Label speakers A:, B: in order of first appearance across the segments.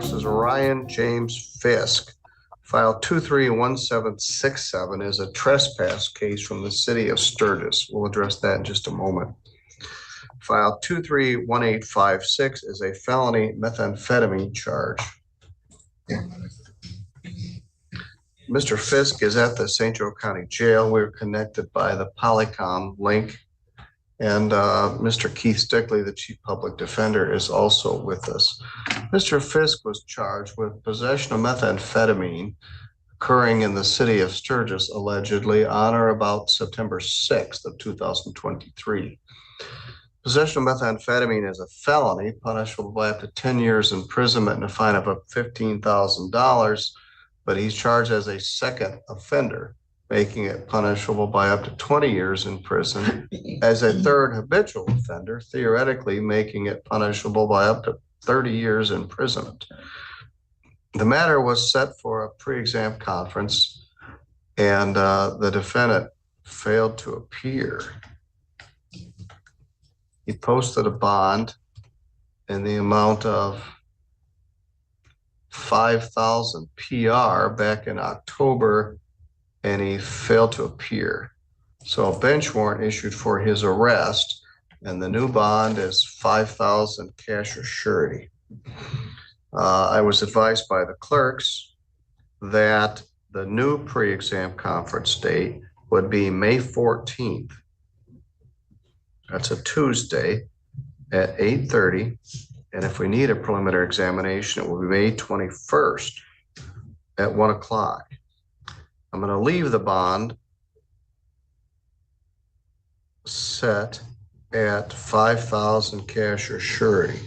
A: versus Ryan James Fisk. File 231767 is a trespass case from the city of Sturgis. We'll address that in just a moment. File 231856 is a felony methamphetamine charge. Mr. Fisk is at the St. Joe County Jail. We're connected by the Polycom link. And Mr. Keith Stickley, the Chief Public Defender, is also with us. Mr. Fisk was charged with possession of methamphetamine occurring in the city of Sturgis, allegedly on or about September 6th of 2023. Possession of methamphetamine is a felony punishable by up to 10 years imprisonment and a fine of up to $15,000, but he's charged as a second offender, making it punishable by up to 20 years in prison. As a third habitual offender, theoretically making it punishable by up to 30 years imprisonment. The matter was set for a pre-exam conference, and the defendant failed to appear. He posted a bond in the amount of 5,000 PR back in October, and he failed to appear. So a bench warrant issued for his arrest, and the new bond is 5,000 cash or surety. I was advised by the clerks that the new pre-exam conference date would be May 14th. That's a Tuesday at 8:30. And if we need a preliminary examination, it will be May 21st at 1 o'clock. I'm going to leave the bond set at 5,000 cash or surety.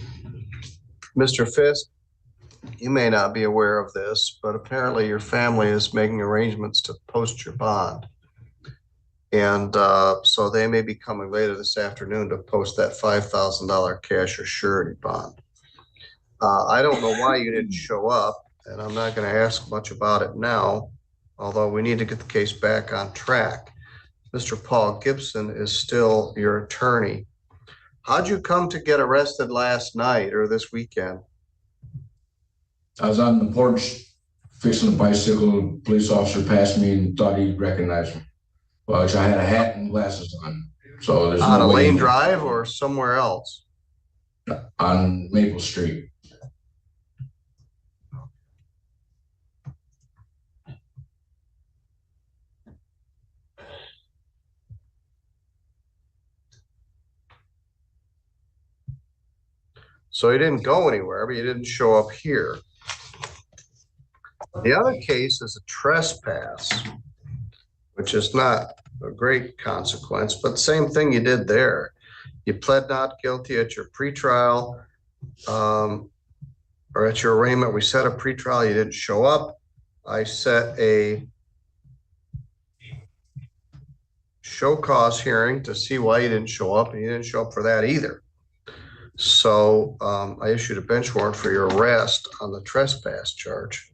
A: Mr. Fisk, you may not be aware of this, but apparently your family is making arrangements to post your bond. And so they may be coming later this afternoon to post that $5,000 cash or surety bond. I don't know why you didn't show up, and I'm not going to ask much about it now, although we need to get the case back on track. Mr. Paul Gibson is still your attorney. How'd you come to get arrested last night or this weekend?
B: I was on the porch fixing a bicycle. A police officer passed me and thought he recognized me. Well, I had a hat and glasses on. So there's
A: on
B: no
A: a
B: way
A: Lane Drive or somewhere else?
B: On Maple Street.
A: So you didn't go anywhere, but you didn't show up here. The other case is a trespass, which is not a great consequence, but same thing you did there. You pled not guilty at your pretrial, or at your arraignment. We set a pretrial, you didn't show up. I set a show cause hearing to see why you didn't show up, and you didn't show up for that either. So I issued a bench warrant for your arrest on the trespass charge.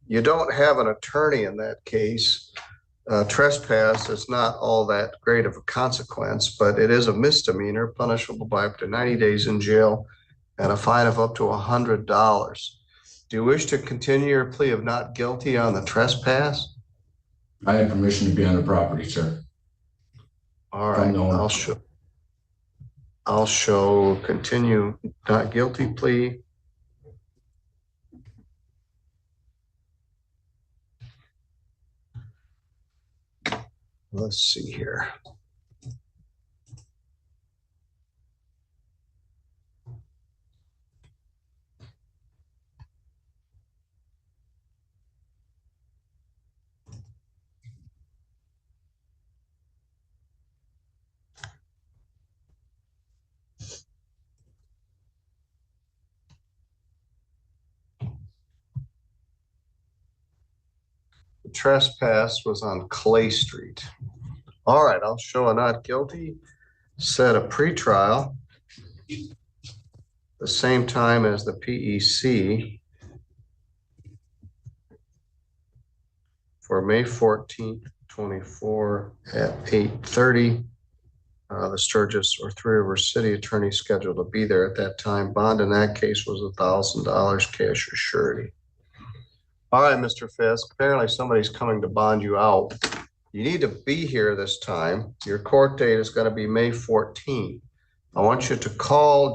A: You don't have an attorney in that case. Trespass is not all that great of a consequence, but it is a misdemeanor punishable by up to 90 days in jail and a fine of up to $100. Do you wish to continue your plea of not guilty on the trespass?
B: I have permission to be on the property, sir.
A: All right, I'll show continue not guilty plea. Let's see here. The trespass was on Clay Street. All right, I'll show a not guilty, set a pretrial, the same time as the PEC for May 14th, 24 at 8:30. the Sturgis or Three Rivers City attorney scheduled to be there at that time. Bond in that case was $1,000 cash or surety. All right, Mr. Fisk, apparently somebody's coming to bond you out. You need to be here this time. Your court date is going to be May 14th. I want you to call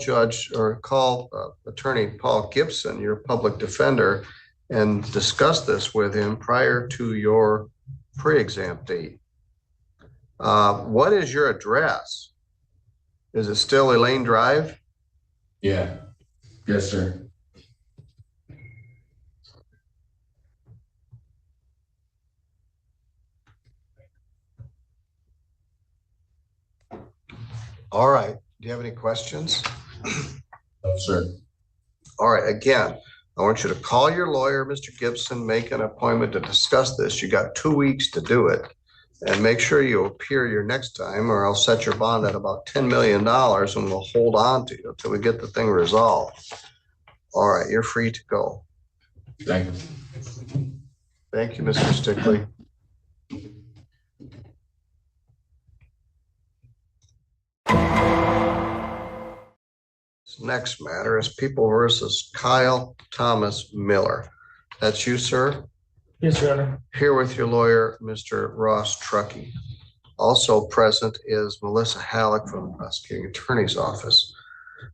A: attorney Paul Gibson, your public defender, and discuss this with him prior to your pre-exam date. What is your address? Is it still Elaine Drive?
B: Yeah. Yes, sir.
A: All right. Do you have any questions?
B: No, sir.
A: All right. Again, I want you to call your lawyer, Mr. Gibson, make an appointment to discuss this. You got 2 weeks to do it. And make sure you appear your next time, or I'll set your bond at about $10 million and we'll hold on to you until we get the thing resolved. All right. You're free to go.
B: Thank you.
A: Thank you, Mr. Stickley. Next matter is People versus Kyle Thomas Miller. That's you, sir?
C: Yes, Your Honor.
A: Here with your lawyer, Mr. Ross Truckee. Also present is Melissa Halleck from the prosecuting attorney's office.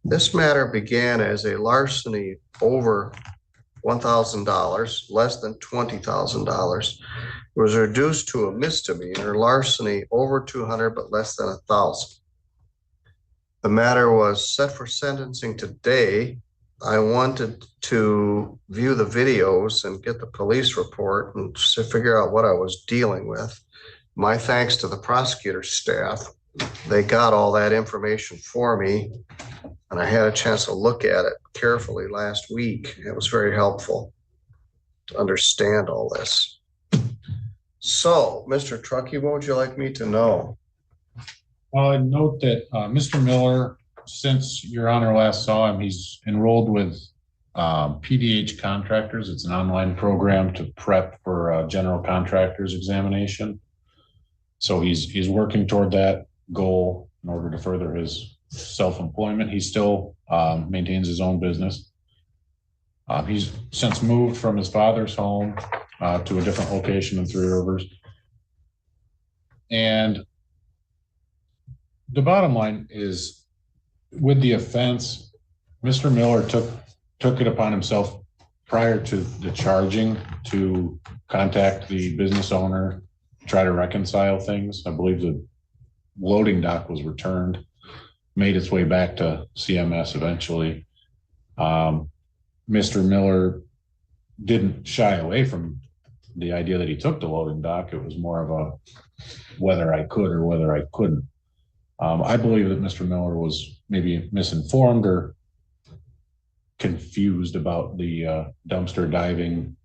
A: This matter began as a larceny over $1,000, less than $20,000. It was reduced to a misdemeanor, larceny over 200, but less than 1,000. The matter was set for sentencing today. I wanted to view the videos and get the police report and to figure out what I was dealing with. My thanks to the prosecutor's staff. They got all that information for me, and I had a chance to look at it carefully last week. It was very helpful to understand all this. So, Mr. Truckee, what would you like me to know?
C: Note that Mr. Miller, since Your Honor last saw him, he's enrolled with PDH Contractors. It's an online program to prep for a general contractors examination. So he's working toward that goal in order to further his self-employment. He still maintains his own business. He's since moved from his father's home to a different location in Three Rivers. And the bottom line is, with the offense, Mr. Miller took it upon himself prior to the charging to contact the business owner, try to reconcile things. I believe the loading dock was returned, made its way back to CMS eventually. Mr. Miller didn't shy away from the idea that he took the loading dock. It was more of a whether I could or whether I couldn't. I believe that Mr. Miller was maybe misinformed or confused about the dumpster diving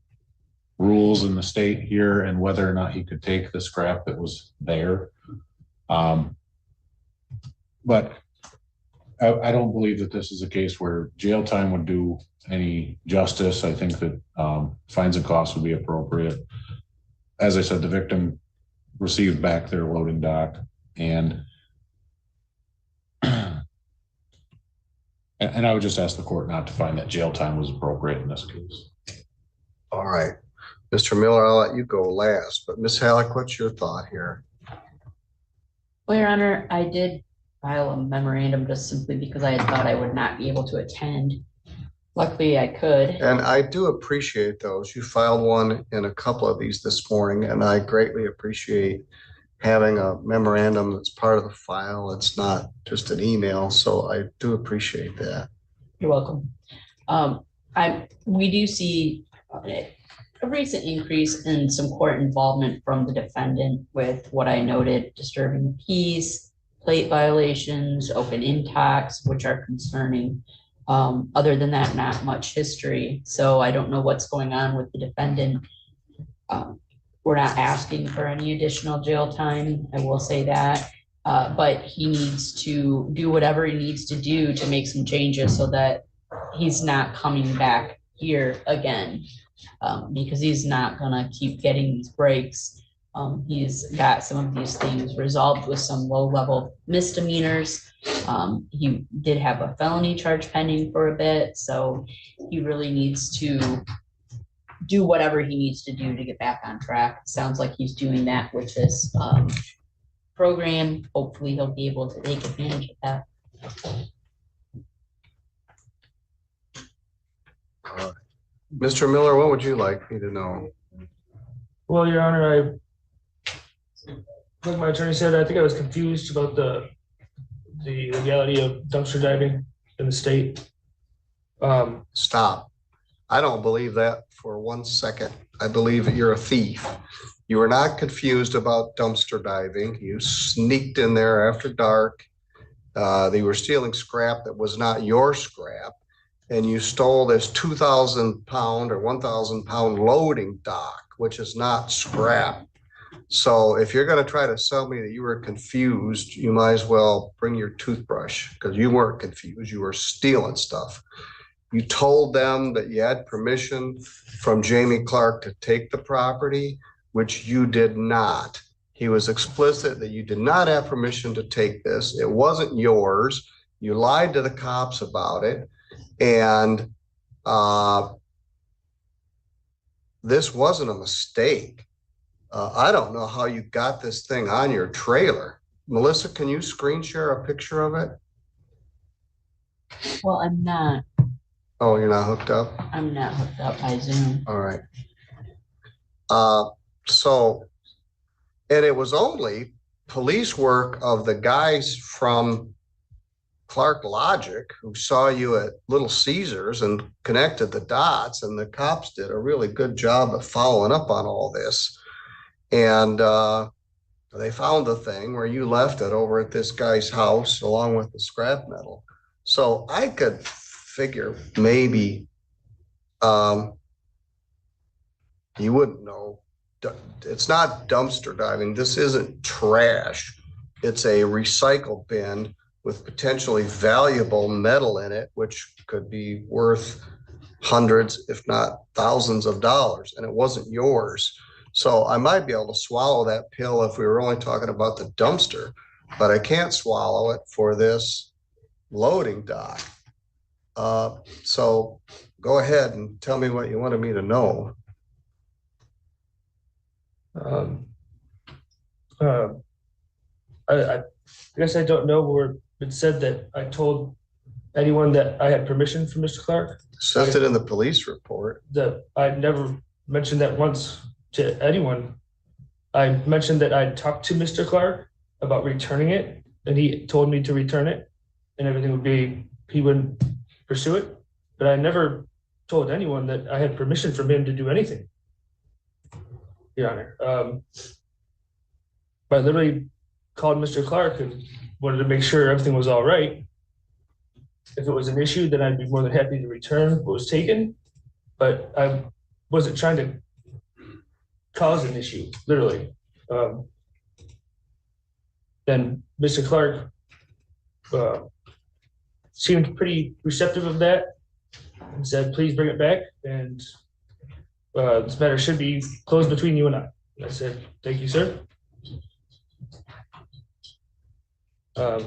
C: rules in the state here and whether or not he could take the scrap that was there. But I don't believe that this is a case where jail time would do any justice. I think that fines and costs would be appropriate. As I said, the victim received back their loading dock, and I would just ask the court not to find that jail time was appropriate in this case.
A: All right. Mr. Miller, I'll let you go last, but Ms. Halleck, what's your thought here?
D: Well, Your Honor, I did file a memorandum just simply because I had thought I would not be able to attend. Luckily, I could.
A: And I do appreciate those. You filed one in a couple of these this morning, and I greatly appreciate having a memorandum that's part of the file. It's not just an email, so I do appreciate that.
D: You're welcome. We do see a recent increase in some court involvement from the defendant with what I noted: disturbing the peace, plate violations, open intox, which are concerning. Other than that, not much history. So I don't know what's going on with the defendant. We're not asking for any additional jail time, I will say that, but he needs to do whatever he needs to do to make some changes so that he's not coming back here again, because he's not gonna keep getting these breaks. He's got some of these things resolved with some low-level misdemeanors. He did have a felony charge pending for a bit, so he really needs to do whatever he needs to do to get back on track. Sounds like he's doing that with this program. Hopefully he'll be able to take advantage of that.
A: Mr. Miller, what would you like me to know?
E: Well, Your Honor, like my attorney said, I think I was confused about the legality of dumpster diving in the state.
A: Stop. I don't believe that for 1 second. I believe that you're a thief. You were not confused about dumpster diving. You sneaked in there after dark. They were stealing scrap that was not your scrap. And you stole this 2,000 pound or 1,000 pound loading dock, which is not scrap. So if you're going to try to sell me that you were confused, you might as well bring your toothbrush, because you weren't confused. You were stealing stuff. You told them that you had permission from Jamie Clark to take the property, which you did not. He was explicit that you did not have permission to take this. It wasn't yours. You lied to the cops about it. And this wasn't a mistake. I don't know how you got this thing on your trailer. Melissa, can you screen share a picture of it?
D: Well, I'm not
A: Oh, you're not hooked up?
D: hooked up by Zoom.
A: All right. And it was only police work of the guys from Clark Logic who saw you at Little Caesars and connected the dots, and the cops did a really good job of following up on all this. And they found the thing where you left it over at this guy's house along with the scrap metal. So I could figure maybe you wouldn't know. It's not dumpster diving. This isn't trash. It's a recycle bin with potentially valuable metal in it, which could be worth hundreds, if not thousands of dollars, and it wasn't yours. So I might be able to swallow that pill if we were only talking about the dumpster, but I can't swallow it for this loading dock. So go ahead and tell me what you wanted me to know.
E: I guess I don't know where it said that I told anyone that I had permission from Mr. Clark.
A: It says it in the police report.
E: That I never mentioned that once to anyone. I mentioned that I talked to Mr. Clark about returning it, and he told me to return it, and everything would be, he wouldn't pursue it. But I never told anyone that I had permission from him to do anything, Your Honor. I literally called Mr. Clark and wanted to make sure everything was all right. If it was an issue, then I'd be more than happy to return what was taken. But I wasn't trying to cause an issue, literally. Then Mr. Clark seemed pretty receptive of that and said, please bring it back. And this matter should be closed between you and I. And I said, thank you, sir. I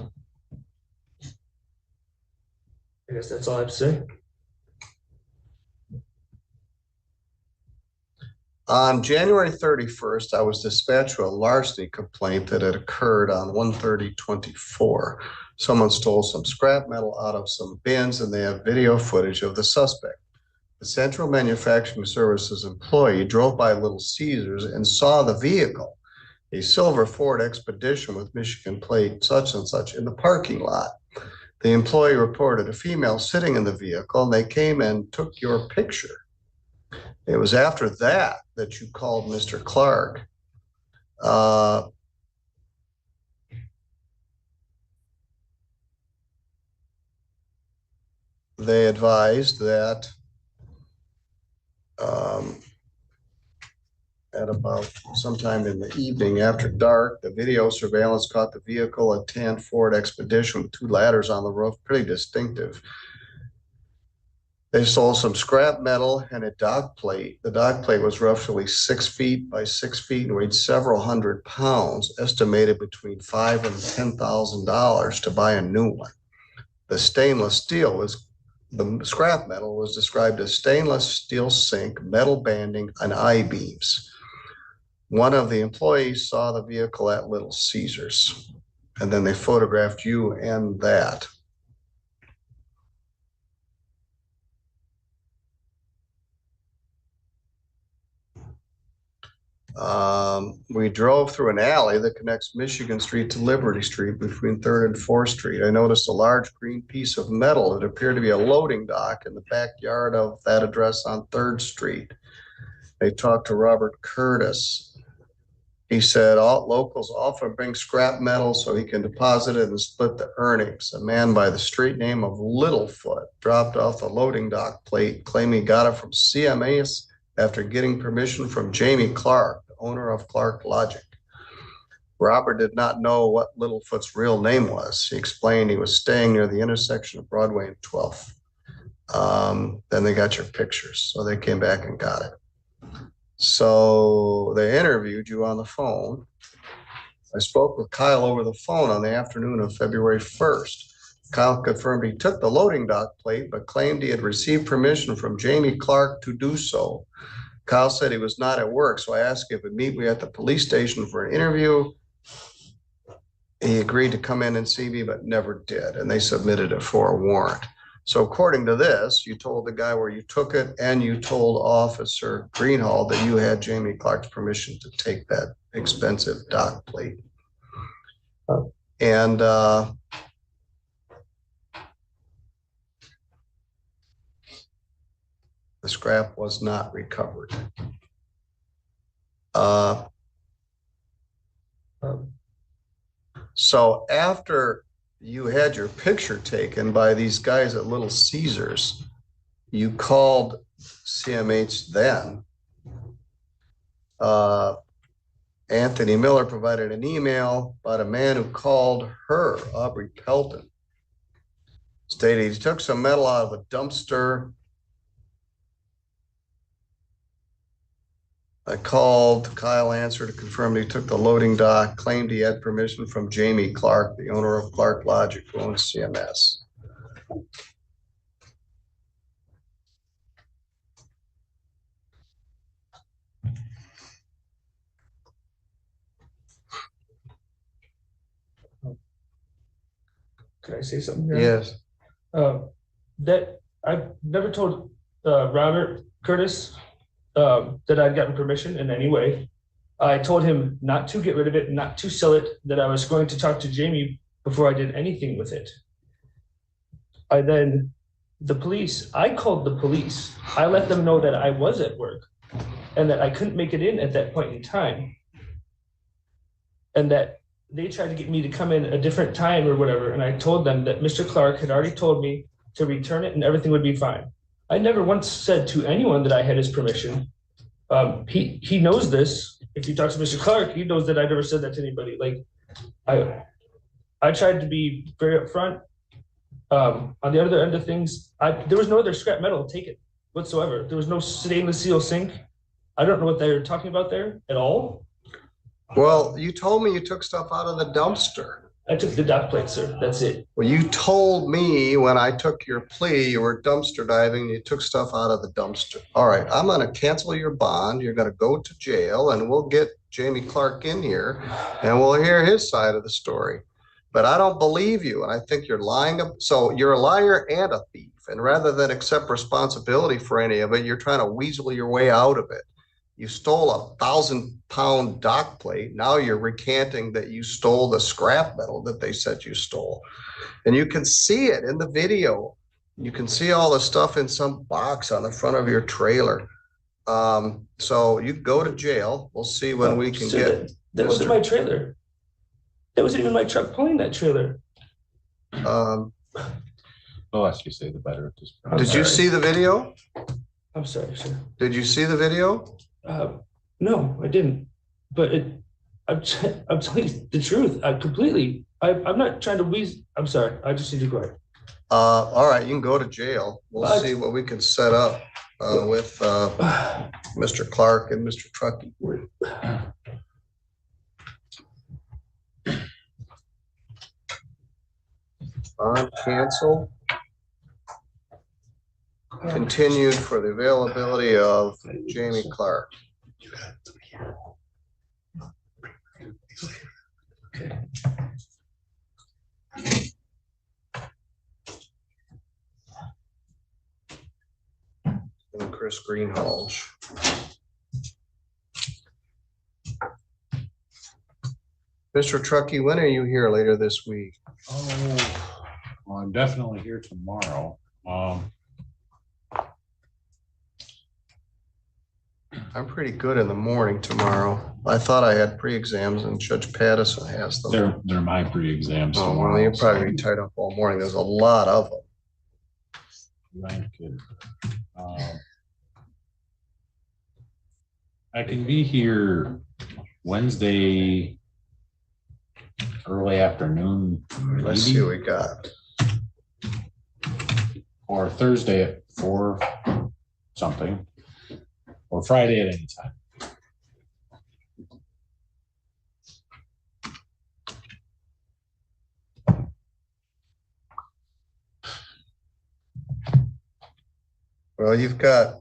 E: guess that's all I have to say.
A: On January 31st, I was dispatched with a larceny complaint that had occurred on 1/30/24. Someone stole some scrap metal out of some bins, and they have video footage of the suspect. The Central Manufacturing Services employee drove by Little Caesars and saw the vehicle, a silver Ford Expedition with Michigan plate such and such, in the parking lot. The employee reported a female sitting in the vehicle, and they came and took your picture. It was after that that you called Mr. Clark. They advised that at about sometime in the evening after dark, the video surveillance caught the vehicle, a tan Ford Expedition with two ladders on the roof, pretty distinctive. They sold some scrap metal and a dock plate. The dock plate was roughly 6 feet by 6 feet and weighed several hundred pounds, estimated between $5,000 and $10,000 to buy a new one. The stainless steel was, the scrap metal was described as stainless steel sink, metal banding, and I-beams. One of the employees saw the vehicle at Little Caesars, and then they photographed you and that. We drove through an alley that connects Michigan Street to Liberty Street between 3rd and 4th Street. I noticed a large green piece of metal that appeared to be a loading dock in the backyard of that address on 3rd Street. They talked to Robert Curtis. He said all locals often bring scrap metal so he can deposit it and split the earnings. A man by the street name of Littlefoot dropped off the loading dock plate, claiming he got it from CMS after getting permission from Jamie Clark, the owner of Clark Logic. Robert did not know what Littlefoot's real name was. He explained he was staying near the intersection of Broadway and 12th. Then they got your pictures, so they came back and got it. So they interviewed you on the phone. I spoke with Kyle over the phone on the afternoon of February 1st. Kyle confirmed he took the loading dock plate, but claimed he had received permission from Jamie Clark to do so. Kyle said he was not at work, so I asked if he'd meet me at the police station for an interview. He agreed to come in and see me, but never did, and they submitted it for a warrant. So according to this, you told the guy where you took it, and you told Officer Greenhall that you had Jamie Clark's permission to take that expensive dock plate. And the scrap was not recovered. So after you had your picture taken by these guys at Little Caesars, you called CMH then. Anthony Miller provided an email about a man who called her, Aubrey Pelton, stated he took some metal out of a dumpster. I called, Kyle answered to confirm he took the loading dock, claimed he had permission from Jamie Clark, the owner of Clark Logic, who owns CMS.
E: Can I say something here?
A: Yes.
E: That I've never told Robert Curtis that I'd gotten permission in any way. I told him not to get rid of it, not to sell it, that I was going to talk to Jamie before I did anything with it. I called the police. I let them know that I was at work and that I couldn't make it in at that point in time. And that they tried to get me to come in a different time or whatever. And I told them that Mr. Clark had already told me to return it and everything would be fine. I never once said to anyone that I had his permission. He knows this. If you talk to Mr. Clark, he knows that I never said that to anybody. Like I tried to be very upfront. On the other end of things, there was no other scrap metal taken whatsoever. There was no stainless steel sink. I don't know what they're talking about there at all.
A: Well, you told me you took stuff out of the dumpster.
E: I took the dock plate, sir. That's it.
A: Well, you told me when I took your plea, you were dumpster diving, and you took stuff out of the dumpster. All right, I'm going to cancel your bond. You're going to go to jail, and we'll get Jamie Clark in here, and we'll hear his side of the story. But I don't believe you, and I think you're lying. So you're a liar and a thief, and rather than accept responsibility for any of it, you're trying to weasel your way out of it. You stole a 1,000-pound dock plate. Now you're recanting that you stole the scrap metal that they said you stole. And you can see it in the video. You can see all the stuff in some box on the front of your trailer. So you go to jail. We'll see when we can get.
E: That wasn't my trailer. That wasn't even my truck pulling that trailer.
C: The less you say, the better at this point.
A: Did you see the video?
E: I'm sorry, sir.
A: Did you see the video?
E: No, I didn't. But I'm telling you the truth. I'm not trying to wheeze. I'm sorry. I just need to go ahead.
A: All right, you can go to jail. We'll
E: What?
A: see what we can set up with Mr. Clark and Mr. Truckee. Bond cancel. Continued for the availability of Jamie Clark. And Chris Greenhalgh. Mr. Truckee, when are you here later this week?
C: Oh, well, I'm definitely here tomorrow.
A: I'm pretty good in the morning tomorrow. I thought I had pre-exams and Judge Pattison has them.
C: They're my pre-exams
A: Oh, well,
C: tomorrow.
A: you'll probably be tied up all morning. There's a lot of them.
C: I can be here Wednesday early afternoon,
A: Let's see what we got.
C: or Thursday at 4 something, or Friday at any time.
A: Well, you've got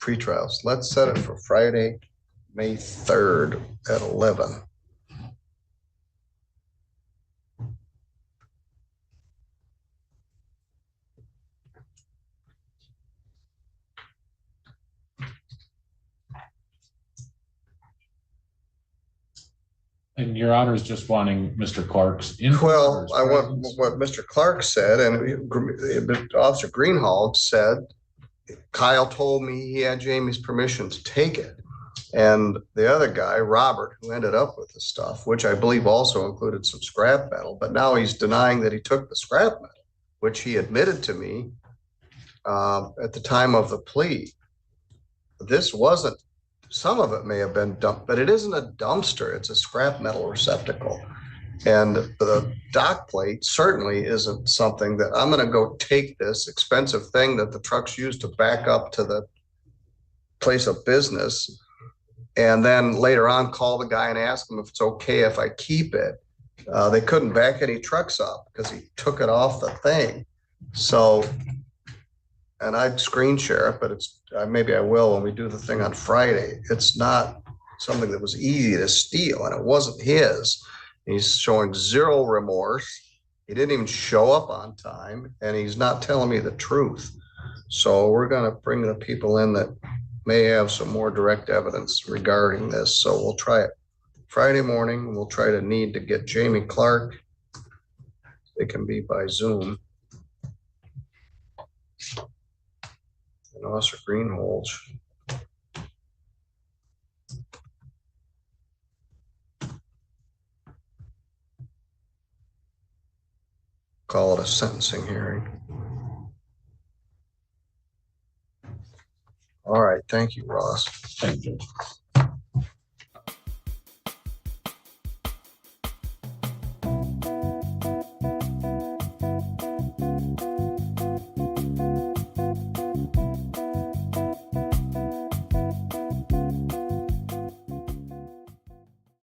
A: pre-trials. Let's set it for Friday, May 3rd at 11.
C: And your honor is just wanting Mr. Clark's input.
A: Well,
C: or
A: I
C: his
A: want
C: presence?
A: what Mr. Clark said, and Officer Greenhalgh said, Kyle told me he had Jamie's permission to take it. And the other guy, Robert, who ended up with the stuff, which I believe also included some scrap metal, but now he's denying that he took the scrap metal, which he admitted to me at the time of the plea. This wasn't, some of it may have been dumped, but it isn't a dumpster. It's a scrap metal receptacle. And the dock plate certainly isn't something that I'm going to go take this expensive thing that the trucks use to back up to the place of business. And then later on, call the guy and ask him if it's okay if I keep it. They couldn't back any trucks up because he took it off the thing. So, and I'd screen share it, but it's maybe I will when we do the thing on Friday. It's not something that was easy to steal, and it wasn't his. He's showing zero remorse. He didn't even show up on time, and he's not telling me the truth. So we're going to bring the people in that may have some more direct evidence regarding this. So we'll try it Friday morning. We'll try to need to get Jamie Clark. It can be by Zoom. And Officer Greenhalgh. Call it a sentencing hearing. All right, thank you, Ross.
C: Thank you.